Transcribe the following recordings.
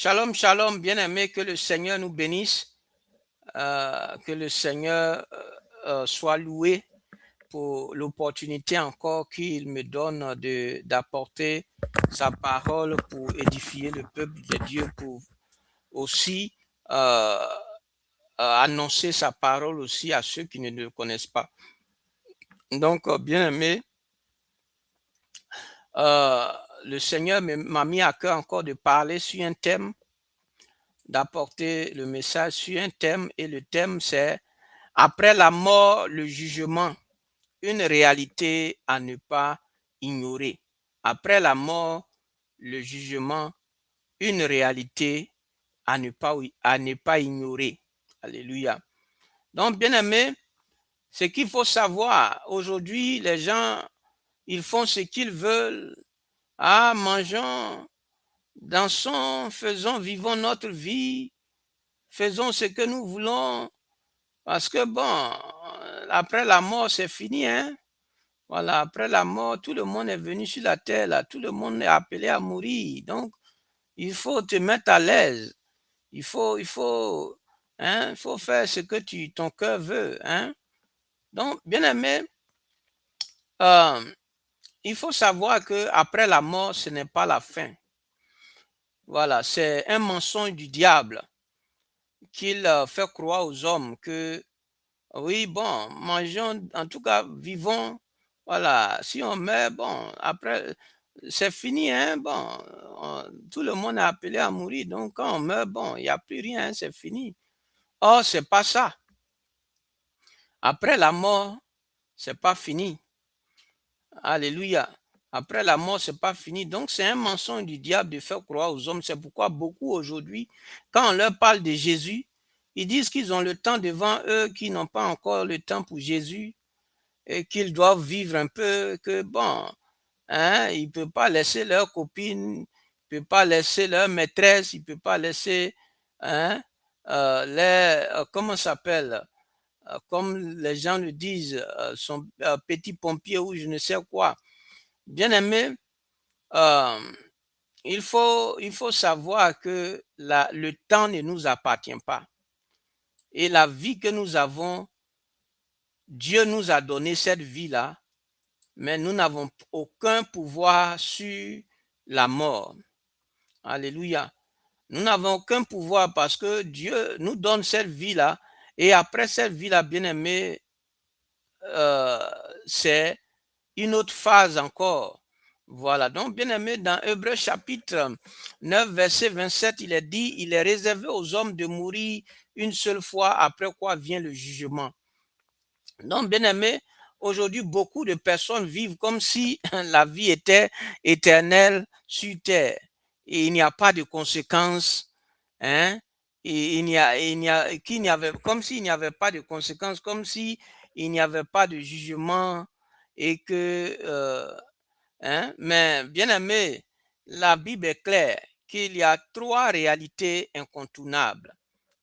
Shalom, shalom, bien-aimé, que le Seigneur nous bénisse, que le Seigneur soit loué pour l'opportunité encore qu'il me donne d'apporter sa parole pour édifier le peuple de Dieu, pour aussi annoncer sa parole aussi à ceux qui ne le connaissent pas. Donc, bien-aimé, euh, le Seigneur m'a mis à cœur encore de parler sur un thème, d'apporter le message sur un thème, et le thème c'est après la mort, le jugement, une réalité à ne pas ignorer. Après la mort, le jugement, une réalité à ne pas ignorer. Alléluia. Donc, bien aimé, ce qu'il faut savoir, aujourd'hui, les gens, ils font ce qu'ils veulent. Ah, mangeons, dansons, faisons, vivons notre vie, faisons ce que nous voulons. Parce que bon, après la mort, c'est fini, hein. Voilà, après la mort, tout le monde est venu sur la terre, là. Tout le monde est appelé à mourir. Donc, il faut te mettre à l'aise. Il faut faire ce que ton cœur veut, hein. Donc, bien aimé, euh, il faut savoir que après la mort, ce n'est pas la fin. Voilà, c'est un mensonge du diable qu'il fait croire aux hommes que oui, bon, mangeons, en tout cas, vivons. Voilà, si on meurt, bon, après, c'est fini, hein, bon, tout le monde est appelé à mourir. Donc, quand on meurt, bon, il n'y a plus rien, hein, c'est fini. Or, c'est pas ça. Après la mort, c'est pas fini. Alléluia. Après la mort, c'est pas fini. Donc, c'est un mensonge du diable de faire croire aux hommes. C'est pourquoi beaucoup aujourd'hui, quand on leur parle de Jésus, ils disent qu'ils ont le temps devant eux, qu'ils n'ont pas encore le temps pour Jésus et qu'ils doivent vivre un peu, que bon, hein, ils ne peuvent pas laisser leur copine, ils ne peuvent pas laisser leur maîtresse, ils ne peuvent pas laisser, hein, comment ça s'appelle, comme les gens le disent, son petit pompier ou je ne sais quoi. Bien aimé, euh, il faut savoir que le temps ne nous appartient pas. Et la vie que nous avons, Dieu nous a donné cette vie-là, mais nous n'avons aucun pouvoir sur la mort. Alléluia. Nous n'avons aucun pouvoir parce que Dieu nous donne cette vie-là. Et après cette vie-là, bien-aimé, c'est une autre phase encore. Voilà. Donc, bien-aimé, dans Hébreux chapitre 9, verset 27, il est dit, il est réservé aux hommes de mourir une seule fois, après quoi vient le jugement. Donc, bien aimé, aujourd'hui, beaucoup de personnes vivent comme si la vie était éternelle sur terre et il n'y a pas de conséquences, hein, et qu'il n'y avait, comme s'il n'y avait pas de conséquences, comme si il n'y avait pas de jugement et que, hein, mais bien aimé, la Bible est claire qu'il y a trois réalités incontournables.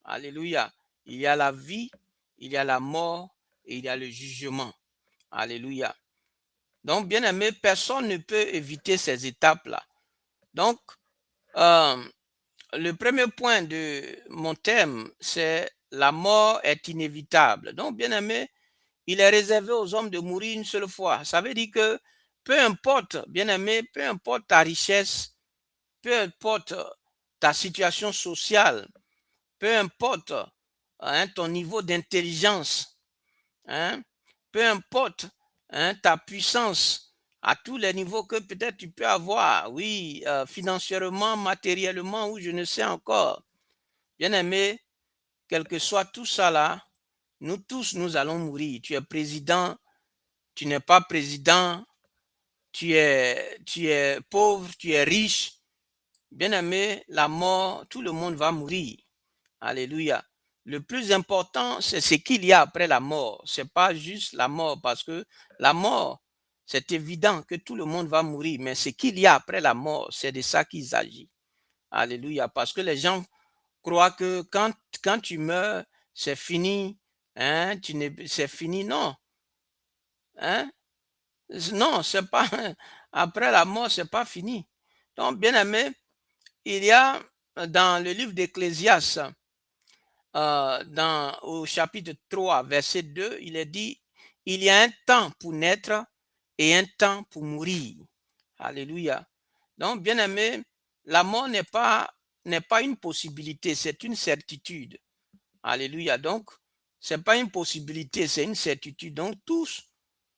Alléluia. Il y a la vie, il y a la mort et il y a le jugement. Alléluia. Donc, bien aimé, personne ne peut éviter ces étapes-là. Donc, euh, le premier point de mon thème, c'est la mort est inévitable. Donc, bien aimé, il est réservé aux hommes de mourir une seule fois. Ça veut dire que peu importe, bien aimé, peu importe ta richesse, peu importe ta situation sociale, peu importe hein, ton niveau d'intelligence, hein, peu importe hein, ta puissance à tous les niveaux que peut-être tu peux avoir, oui, financièrement, matériellement ou je ne sais encore. Bien aimé, quel que soit tout ça là, nous tous, nous allons mourir. Tu es président, tu n'es pas président, tu es pauvre, tu es riche. Bien aimé, la mort, tout le monde va mourir. Alléluia. Le plus important, c'est ce qu'il y a après la mort. Ce n'est pas juste la mort, parce que la mort, c'est évident que tout le monde va mourir, mais ce qu'il y a après la mort, c'est de ça qu'il s'agit. Alléluia. Parce que les gens croient que quand tu meurs, c'est fini. Hein, c'est fini. Non. Hein? Non, c'est pas. Après la mort, c'est pas fini. Donc, bien aimé, il y a dans le livre d'Ecclésiaste, au chapitre 3, verset 2, il est dit, il y a un temps pour naître et un temps pour mourir. Alléluia. Donc, bien aimé, la mort n'est pas une possibilité, c'est une certitude. Alléluia. Donc, c'est pas une possibilité, c'est une certitude. Donc, tous,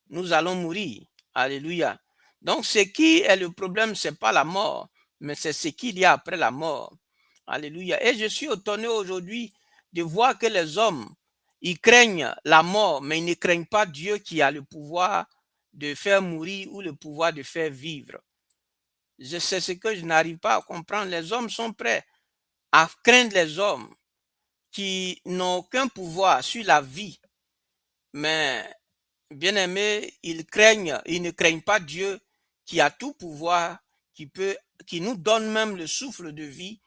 nous allons mourir. Alléluia. Donc, ce qui est le problème, c'est pas la mort, mais c'est ce qu'il y a après la mort. Alléluia. Et je suis étonné aujourd'hui de voir que les hommes, ils craignent la mort, mais ils ne craignent pas Dieu qui a le pouvoir de faire mourir ou le pouvoir de faire vivre. C'est ce que je n'arrive pas à comprendre. Les hommes sont prêts à craindre les hommes qui n'ont aucun pouvoir sur la vie, mais bien-aimés, ils ne craignent pas Dieu qui a tout pouvoir, qui nous donne même le souffle de vie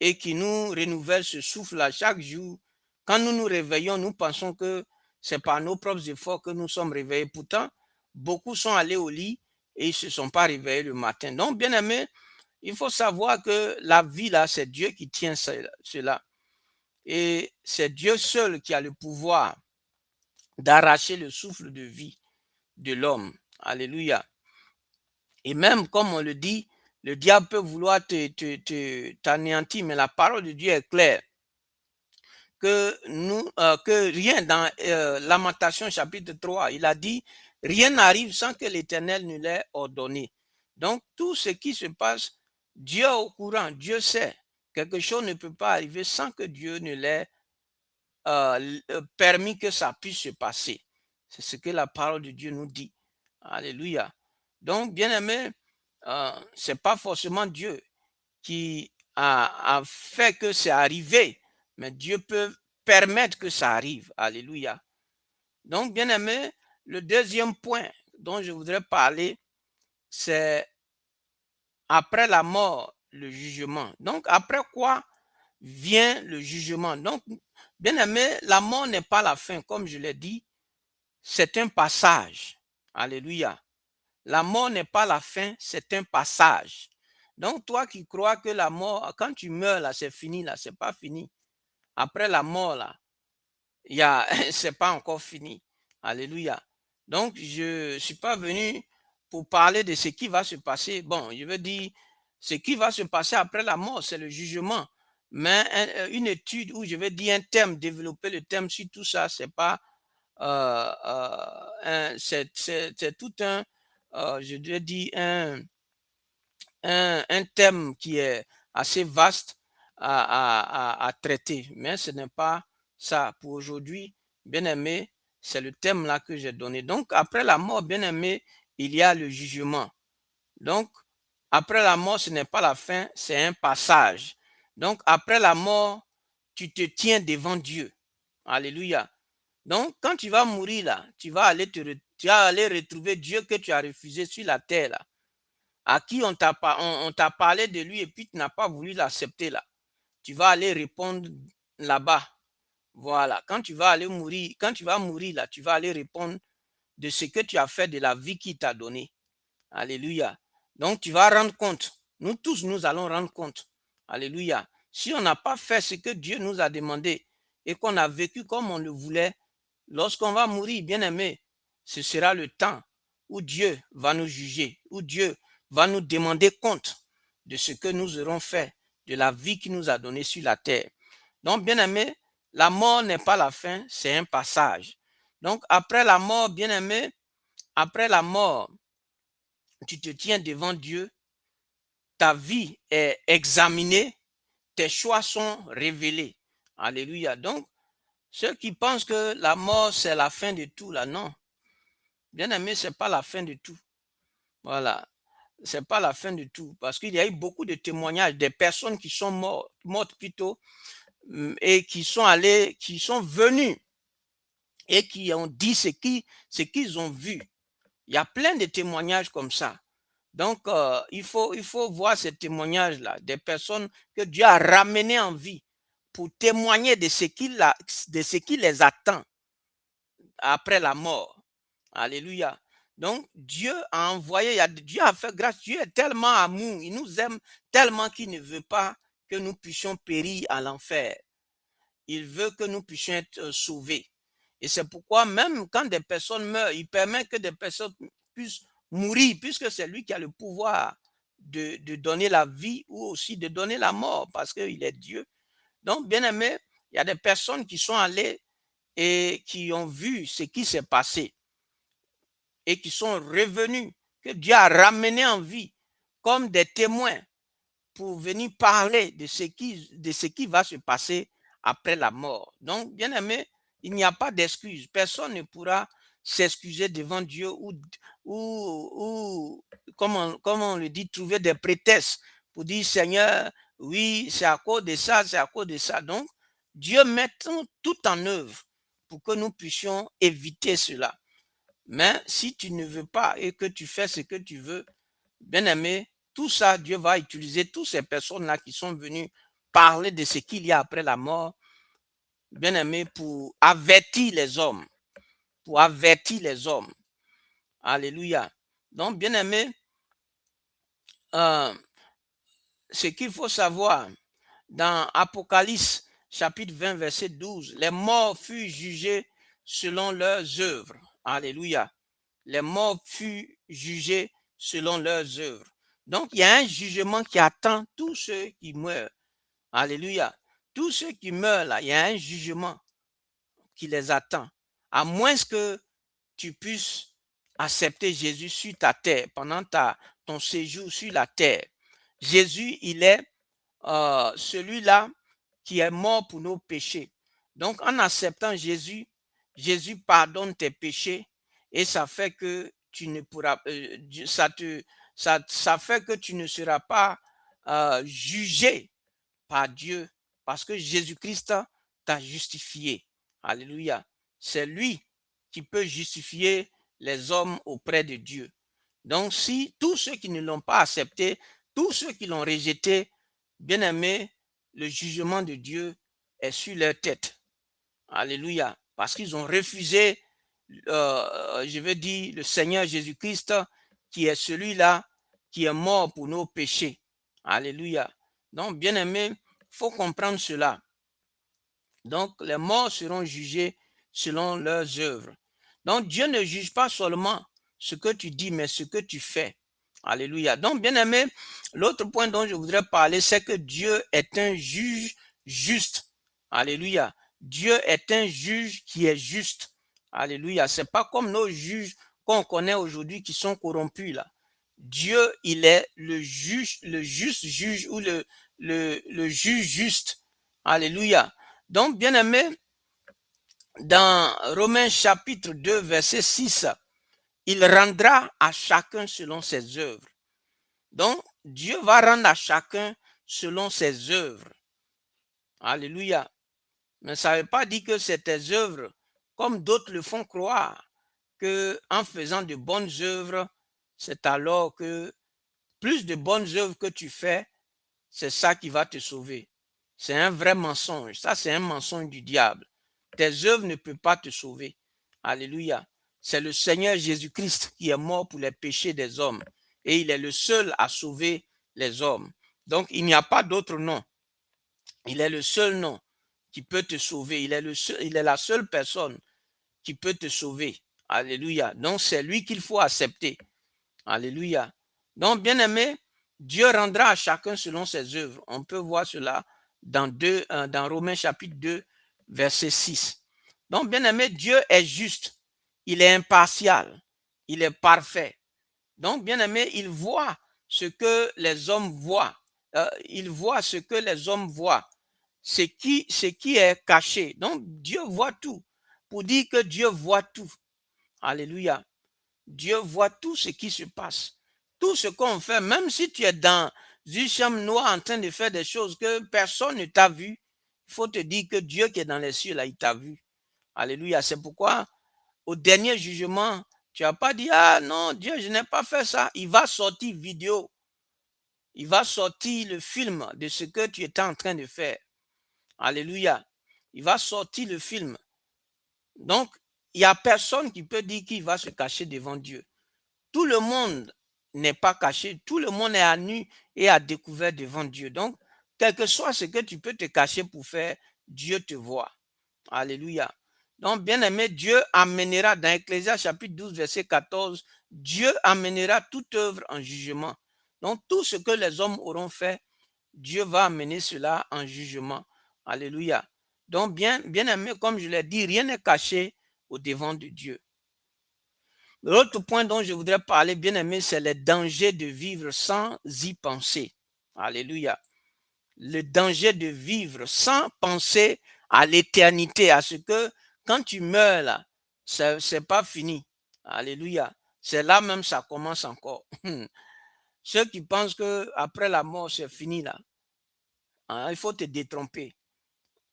et qui nous renouvelle ce souffle à chaque jour. Quand nous nous réveillons, nous pensons que c'est par nos propres efforts que nous sommes réveillés. Pourtant, beaucoup sont allés au lit et ils ne se sont pas réveillés le matin. Donc, bien-aimés, il faut savoir que la vie, là, c'est Dieu qui tient cela. Et c'est Dieu seul qui a le pouvoir d'arracher le souffle de vie de l'homme. Alléluia. Et même, comme on le dit, le diable peut vouloir t'anéantir, mais la parole de Dieu est claire. Que rien dans Lamentation chapitre 3, il a dit, rien n'arrive sans que l'Éternel ne l'ait ordonné. Donc, tout ce qui se passe, Dieu est au courant, Dieu sait. Quelque chose ne peut pas arriver sans que Dieu ne l'ait permis que ça puisse se passer. C'est ce que la parole de Dieu nous dit. Alléluia. Donc, bien aimé, ce n'est pas forcément Dieu qui a fait que c'est arrivé, mais Dieu peut permettre que ça arrive. Alléluia. Donc, bien aimé, le deuxième point dont je voudrais parler, c'est après la mort, le jugement. Donc, après quoi vient le jugement? Donc, bien aimé, la mort n'est pas la fin, comme je l'ai dit, c'est un passage. Alléluia. La mort n'est pas la fin, c'est un passage. Donc, toi qui crois que la mort, quand tu meurs, là, c'est fini, là, c'est pas fini. Après la mort, là, c'est pas encore fini. Alléluia. Donc, je ne suis pas venu pour parler de ce qui va se passer. Bon, je veux dire, ce qui va se passer après la mort, c'est le jugement. Mais une étude où je vais dire un thème, développer le thème sur tout ça, c'est pas, c'est tout un, je dois dire, un thème qui est assez vaste à traiter. Mais ce n'est pas ça pour aujourd'hui. Bien aimé, c'est le thème là que j'ai donné. Donc, après la mort, bien aimé, il y a le jugement. Donc, après la mort, ce n'est pas la fin, c'est un passage. Donc, après la mort, tu te tiens devant Dieu. Alléluia. Donc, quand tu vas mourir là, tu vas aller retrouver Dieu que tu as refusé sur la terre là, à qui on t'a parlé de lui et puis tu n'as pas voulu l'accepter là. Tu vas aller répondre là-bas. Voilà. Quand tu vas mourir là, tu vas aller répondre de ce que tu as fait de la vie qu'il t'a donnée. Alléluia. Donc, tu vas rendre compte. Nous tous, nous allons rendre compte. Alléluia. Si on n'a pas fait ce que Dieu nous a demandé et qu'on a vécu comme on le voulait, lorsqu'on va mourir, bien aimé, ce sera le temps où Dieu va nous juger, où Dieu va nous demander compte de ce que nous aurons fait, de la vie qu'il nous a donnée sur la terre. Donc, bien aimé, la mort n'est pas la fin, c'est un passage. Donc, après la mort, bien aimé, après la mort, tu te tiens devant Dieu, ta vie est examinée, tes choix sont révélés. Alléluia. Donc, ceux qui pensent que la mort, c'est la fin de tout, là, non. Bien aimé, ce n'est pas la fin de tout. Voilà. Ce n'est pas la fin de tout. Parce qu'il y a eu beaucoup de témoignages des personnes qui sont mortes plutôt, et qui sont allées, qui sont venues et qui ont dit ce qu'ils ont vu. Il y a plein de témoignages comme ça. Donc, il faut voir ces témoignages-là, des personnes que Dieu a ramenées en vie pour témoigner de ce qui les attend après la mort. Alléluia. Donc, Dieu a envoyé, Dieu a fait grâce. Dieu est tellement amour, il nous aime tellement qu'il ne veut pas que nous puissions périr à l'enfer. Il veut que nous puissions être sauvés. Et c'est pourquoi même quand des personnes meurent, il permet que des personnes puissent mourir, puisque c'est lui qui a le pouvoir de donner la vie ou aussi de donner la mort, parce qu'il est Dieu. Donc, bien aimé, il y a des personnes qui sont allées et qui ont vu ce qui s'est passé et qui sont revenus, que Dieu a ramené en vie comme des témoins pour venir parler de ce qui va se passer après la mort. Donc, bien aimé, il n'y a pas d'excuse. Personne ne pourra s'excuser devant Dieu ou comme on le dit, trouver des prétextes pour dire, Seigneur, oui, c'est à cause de ça, c'est à cause de ça. Donc, Dieu met tout en œuvre pour que nous puissions éviter cela. Mais si tu ne veux pas et que tu fais ce que tu veux, bien aimé, tout ça, Dieu va utiliser toutes ces personnes-là qui sont venues parler de ce qu'il y a après la mort, bien aimé, pour avertir les hommes. Pour avertir les hommes. Alléluia. Donc, bien aimé, ce qu'il faut savoir, dans Apocalypse chapitre 20, verset 12, les morts furent jugés selon leurs œuvres. Alléluia. Les morts furent jugés selon leurs œuvres. Donc, il y a un jugement qui attend tous ceux qui meurent. Alléluia. Tous ceux qui meurent là, il y a un jugement qui les attend. À moins que tu puisses accepter Jésus sur ta terre pendant ton séjour sur la terre. Jésus, il est celui-là qui est mort pour nos péchés. Donc, en acceptant Jésus, Jésus pardonne tes péchés et ça fait que tu ne pourras, ça fait que tu ne seras pas jugé par Dieu parce que Jésus-Christ t'a justifié. Alléluia. C'est lui qui peut justifier les hommes auprès de Dieu. Donc, si tous ceux qui ne l'ont pas accepté, tous ceux qui l'ont rejeté, bien aimé, le jugement de Dieu est sur leur tête. Alléluia. Parce qu'ils ont refusé, je veux dire, le Seigneur Jésus-Christ, qui est celui-là qui est mort pour nos péchés. Alléluia. Donc, bien aimé, il faut comprendre cela. Donc, les morts seront jugés selon leurs œuvres. Donc, Dieu ne juge pas seulement ce que tu dis, mais ce que tu fais. Alléluia. Donc, bien aimé, l'autre point dont je voudrais parler, c'est que Dieu est un juge juste. Alléluia. Dieu est un juge qui est juste. Alléluia. C'est pas comme nos juges qu'on connaît aujourd'hui qui sont corrompus là. Dieu, il est le juge, le juste juge ou le juge juste. Alléluia. Donc, bien aimé, dans Romains chapitre 2, verset 6, il rendra à chacun selon ses œuvres. Donc, Dieu va rendre à chacun selon ses œuvres. Alléluia. Mais ça ne veut pas dire que c'est tes œuvres, comme d'autres le font croire, que en faisant de bonnes œuvres, c'est alors que plus de bonnes œuvres que tu fais, c'est ça qui va te sauver. C'est un vrai mensonge. Ça, c'est un mensonge du diable. Tes œuvres ne peuvent pas te sauver. Alléluia. C'est le Seigneur Jésus-Christ qui est mort pour les péchés des hommes. Et il est le seul à sauver les hommes. Donc, il n'y a pas d'autre nom. Il est le seul nom qui peut te sauver. Il est la seule personne qui peut te sauver. Alléluia. Donc, c'est lui qu'il faut accepter. Alléluia. Donc, bien aimé, Dieu rendra à chacun selon ses œuvres. On peut voir cela dans Romains chapitre 2, verset 6. Donc, bien aimé, Dieu est juste. Il est impartial. Il est parfait. Donc, bien aimé, il voit ce que les hommes voient. Il voit ce que les hommes voient. Ce qui est caché. Donc, Dieu voit tout. Pour dire que Dieu voit tout. Alléluia. Dieu voit tout ce qui se passe. Tout ce qu'on fait, même si tu es dans une chambre noire en train de faire des choses que personne ne t'a vu, il faut te dire que Dieu qui est dans les cieux, là, il t'a vu. Alléluia. C'est pourquoi, au dernier jugement, tu n'as pas dit, ah non, Dieu, je n'ai pas fait ça. Il va sortir vidéo. Il va sortir le film de ce que tu étais en train de faire. Alléluia. Il va sortir le film. Donc, il n'y a personne qui peut dire qu'il va se cacher devant Dieu. Tout le monde n'est pas caché. Tout le monde est à nu et à découvert devant Dieu. Donc, quel que soit ce que tu peux te cacher pour faire, Dieu te voit. Alléluia. Donc, bien-aimé, Dieu amènera, dans Ecclésiaste chapitre 12, verset 14, Dieu amènera toute œuvre en jugement. Donc, tout ce que les hommes auront fait, Dieu va amener cela en jugement. Alléluia. Donc, bien-aimé, comme je l'ai dit, rien n'est caché au devant de Dieu. L'autre point dont je voudrais parler, bien-aimé, c'est le danger de vivre sans y penser. Alléluia. Le danger de vivre sans penser à l'éternité, à ce que quand tu meurs là, c'est pas fini. Alléluia. C'est là même ça commence encore. Ceux qui pensent que après la mort c'est fini là, hein, il faut te détromper.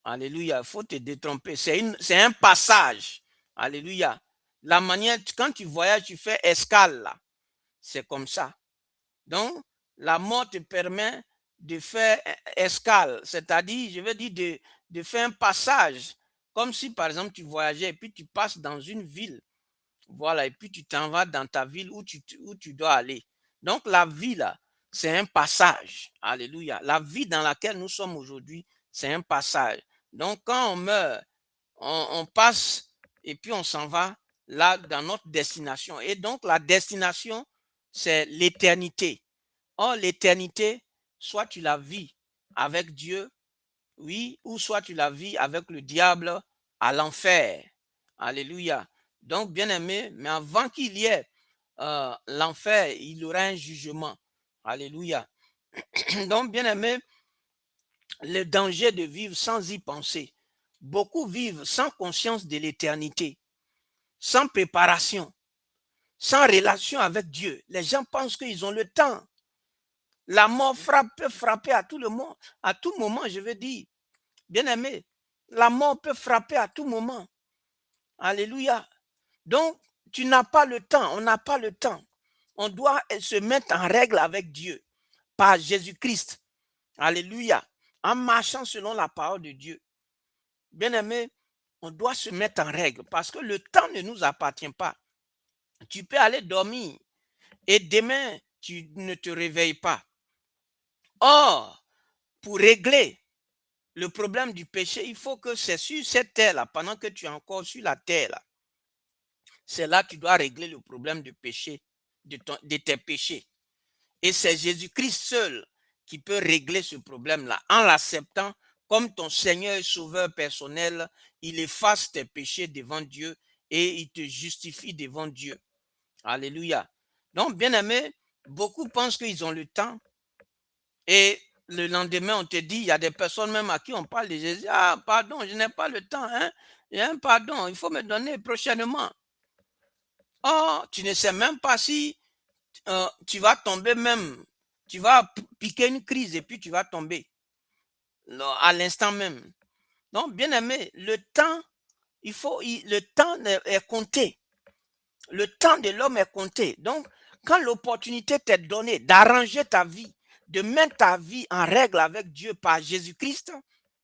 Alléluia, il faut te détromper. C'est un passage. Alléluia. La manière, quand tu voyages, tu fais escale là. C'est comme ça. Donc, la mort te permet de faire escale, c'est-à-dire, je veux dire, de faire un passage, comme si, par exemple, tu voyageais et puis tu passes dans une ville, voilà, et puis tu t'en vas dans ta ville où tu dois aller. Donc, la vie, là, c'est un passage. Alléluia. La vie dans laquelle nous sommes aujourd'hui, c'est un passage. Donc, quand on meurt, on passe et puis on s'en va là dans notre destination. Et donc, la destination, c'est l'éternité. Or, l'éternité, soit tu la vis avec Dieu, oui, ou soit tu la vis avec le diable à l'enfer. Alléluia. Donc, bien aimé, mais avant qu'il y ait l'enfer, il y aura un jugement. Alléluia. Donc, bien aimé, le danger de vivre sans y penser. Beaucoup vivent sans conscience de l'éternité, sans préparation, sans relation avec Dieu. Les gens pensent qu'ils ont le temps. La mort peut frapper à tout le monde, à tout moment, je veux dire. Bien aimé, la mort peut frapper à tout moment. Alléluia. Donc, tu n'as pas le temps, on n'a pas le temps. On doit se mettre en règle avec Dieu par Jésus-Christ. Alléluia. En marchant selon la parole de Dieu. Bien aimé, on doit se mettre en règle parce que le temps ne nous appartient pas. Tu peux aller dormir et demain, tu ne te réveilles pas. Or, pour régler le problème du péché, il faut que c'est sur cette terre-là, pendant que tu es encore sur la terre-là, c'est là que tu dois régler le problème du péché, de tes péchés. Et c'est Jésus-Christ seul qui peut régler ce problème-là. En l'acceptant comme ton Seigneur et Sauveur personnel, il efface tes péchés devant Dieu et il te justifie devant Dieu. Alléluia. Donc, bien aimé, beaucoup pensent qu'ils ont le temps et le lendemain, on te dit, il y a des personnes même à qui on parle de Jésus. Ah, pardon, je n'ai pas le temps. Hein? Il y a un pardon, il faut me donner prochainement. Oh, tu ne sais même pas si tu vas tomber même. Tu vas piquer une crise et puis tu vas tomber à l'instant même. Donc, bien aimé, le temps, le temps est compté. Le temps de l'homme est compté. Donc, quand l'opportunité t'est donnée d'arranger ta vie, de mettre ta vie en règle avec Dieu par Jésus-Christ,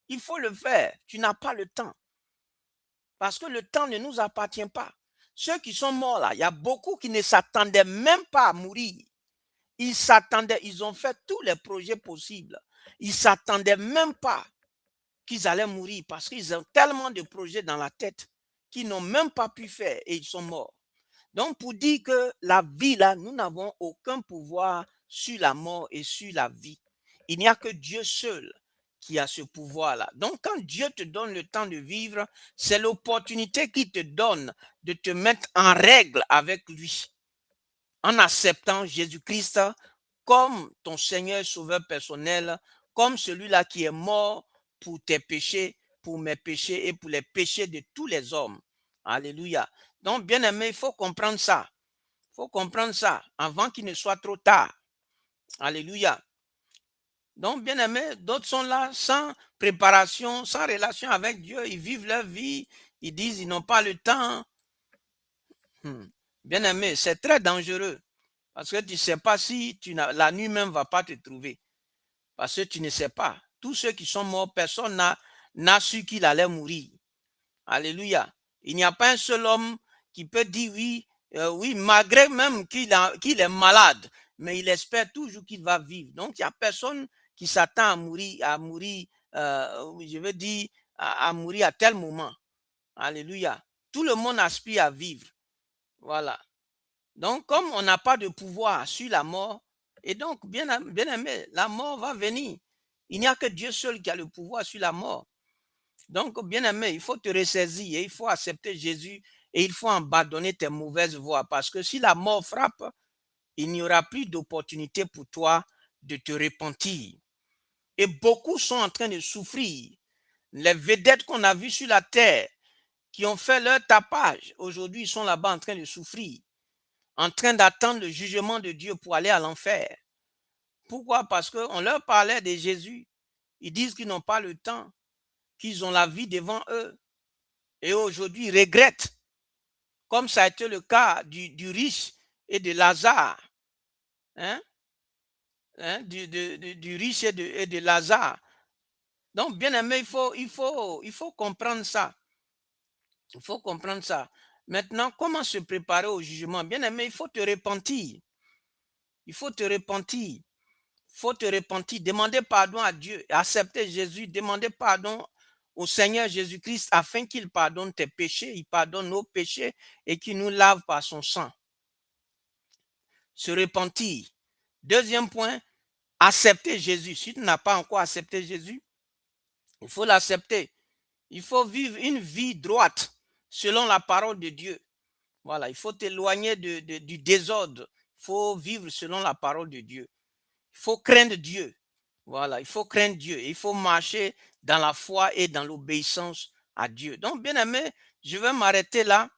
il faut le faire. Tu n'as pas le temps. Parce que le temps ne nous appartient pas. Ceux qui sont morts là, il y a beaucoup qui ne s'attendaient même pas à mourir. Ils s'attendaient, ils ont fait tous les projets possibles. Ils ne s'attendaient même pas qu'ils allaient mourir parce qu'ils ont tellement de projets dans la tête qu'ils n'ont même pas pu faire et ils sont morts. Donc, pour dire que la vie, là, nous n'avons aucun pouvoir sur la mort et sur la vie. Il n'y a que Dieu seul qui a ce pouvoir-là. Donc, quand Dieu te donne le temps de vivre, c'est l'opportunité qu'il te donne de te mettre en règle avec lui, en acceptant Jésus-Christ comme ton Seigneur Sauveur personnel, comme celui-là qui est mort pour tes péchés, pour mes péchés et pour les péchés de tous les hommes. Alléluia. Donc, bien aimé, il faut comprendre ça. Il faut comprendre ça avant qu'il ne soit trop tard. Alléluia. Donc, bien aimé, d'autres sont là sans préparation, sans relation avec Dieu. Ils vivent leur vie. Ils disent qu'ils n'ont pas le temps. Bien aimé, c'est très dangereux. Parce que tu ne sais pas si la nuit même ne va pas te trouver. Parce que tu ne sais pas. Tous ceux qui sont morts, personne n'a su qu'il allait mourir. Alléluia. Il n'y a pas un seul homme qui peut dire oui, oui, malgré même qu'il est malade, mais il espère toujours qu'il va vivre. Donc, il n'y a personne qui s'attend je veux dire, à mourir à tel moment. Alléluia. Tout le monde aspire à vivre. Voilà. Donc, comme on n'a pas de pouvoir sur la mort, et donc, bien aimé, la mort va venir. Il n'y a que Dieu seul qui a le pouvoir sur la mort. Donc, bien aimé, il faut te ressaisir et il faut accepter Jésus et il faut abandonner tes mauvaises voies parce que si la mort frappe, il n'y aura plus d'opportunité pour toi de te repentir. Et beaucoup sont en train de souffrir. Les vedettes qu'on a vues sur la terre, qui ont fait leur tapage, aujourd'hui, ils sont là-bas en train de souffrir, en train d'attendre le jugement de Dieu pour aller à l'enfer. Pourquoi? Parce qu'on leur parlait de Jésus. Ils disent qu'ils n'ont pas le temps, qu'ils ont la vie devant eux. Et aujourd'hui, ils regrettent, comme ça a été le cas du riche et de Lazare. Hein? Du riche et de Lazare. Donc, bien aimé, il faut comprendre ça. Il faut comprendre ça. Maintenant, comment se préparer au jugement? Bien aimé, il faut te repentir. Il faut te repentir. Il faut te repentir. Demander pardon à Dieu. Accepter Jésus. Demander pardon au Seigneur Jésus-Christ afin qu'il pardonne tes péchés. Il pardonne nos péchés et qu'il nous lave par son sang. Se repentir. Deuxième point, accepter Jésus. Si tu n'as pas encore accepté Jésus, il faut l'accepter. Il faut vivre une vie droite selon la parole de Dieu. Voilà, il faut t'éloigner du désordre. Il faut vivre selon la parole de Dieu. Il faut craindre Dieu. Voilà, il faut craindre Dieu. Il faut marcher dans la foi et dans l'obéissance à Dieu. Donc, bien aimé, je vais m'arrêter là.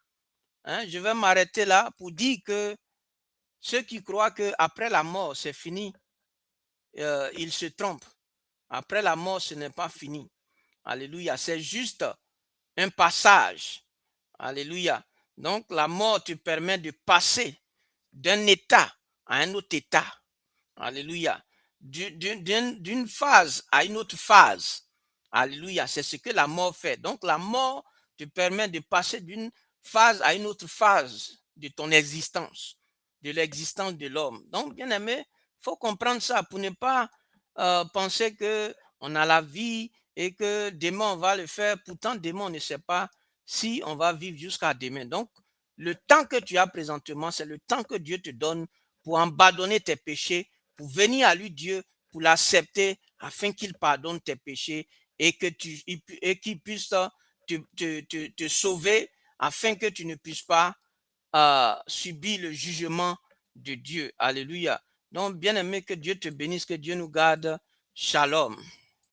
Je vais m'arrêter là pour dire que ceux qui croient qu'après la mort, c'est fini, ils se trompent. Après la mort, ce n'est pas fini. Alléluia. C'est juste un passage. Alléluia. Donc, la mort te permet de passer d'un état à un autre état. Alléluia. D'une phase à une autre phase. Alléluia. C'est ce que la mort fait. Donc, la mort te permet de passer d'une phase à une autre phase de ton existence, de l'existence de l'homme. Donc, bien aimé, il faut comprendre ça pour ne pas penser qu'on a la vie et que demain on va le faire. Pourtant, demain on ne sait pas si on va vivre jusqu'à demain. Donc, le temps que tu as présentement, c'est le temps que Dieu te donne pour abandonner tes péchés, pour venir à lui, Dieu, pour l'accepter afin qu'il pardonne tes péchés et qu'il puisse te sauver afin que tu ne puisses pas subir le jugement de Dieu. Alléluia. Donc, bien aimé, que Dieu te bénisse, que Dieu nous garde. Shalom.